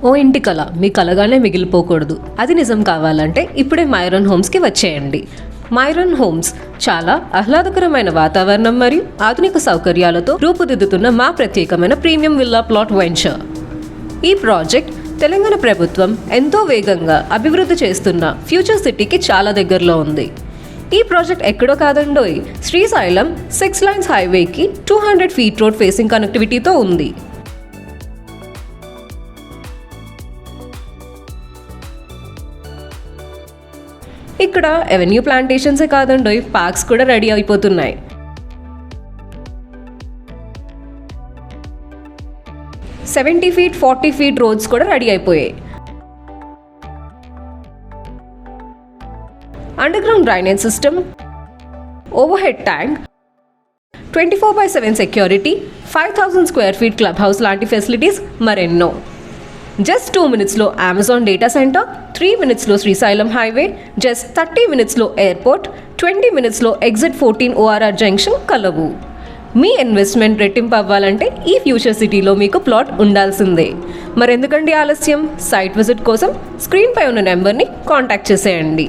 ఓ ఇంటి కల మీ కలగానే మిగిలిపోకూడదు. అది నిజం కావాలంటే ఇప్పుడే మైరన్ హోమ్స్కి వచ్చేయండి. మైరన్ హోమ్స్ చాలా ఆహ్లాదకరమైన వాతావరణం మరియు ఆధునిక సౌకర్యాలతో రూపుదిద్దుతున్న మా ప్రత్యేకమైన ప్రీమియం విల్లా ప్లాట్ వెంచర్. ఈ ప్రాజెక్ట్ తెలంగాణ ప్రభుత్వం ఎంతో వేగంగా అభివృద్ధి చేస్తున్న ఫ్యూచర్ సిటీకి చాలా దగ్గరలో ఉంది. ఈ ప్రాజెక్ట్ ఎక్కడో కాదండోయ్, శ్రీశైలం 6 లైన్స్ హైవేకి 200 ఫీట్ రోడ్ ఫేసింగ్ కనెక్టివిటీతో ఉంది. ఇక్కడ ఎవెన్యూ ప్లాంటేషన్సే కాదండోయ్, పార్క్స్ కూడా రెడీ అయిపోతున్నాయి. $70 feet, $40 feet రోడ్స్ కూడా రెడీ అయిపోయాయి. Underground drainage system, overhead tank, 24/7 security, 5000 square feet club house లాంటి ఫెసిలిటీస్ మరెన్నో. జస్ట్ 2 minutesలో అమెజాన్ డేటా సెంటర్, 3 minutesలో శ్రీశైలం హైవే, జస్ట్ 30 minutesలో ఎయిర్పోర్ట్, 20 minutesలో ఎగ్జిట్ 14 ORR జంక్షన్ కలవు. మీ ఇన్వెస్ట్మెంట్ రెట్టింపు అవ్వాలంటే ఈ ఫ్యూచర్ సిటీలో మీకు ప్లాట్ ఉండాల్సిందే. మరెందుకండి ఆలస్యం? సైట్ విజిట్ కోసం స్క్రీన్పై ఉన్న నెంబర్ని కాంటాక్ట్ చేసేయండి.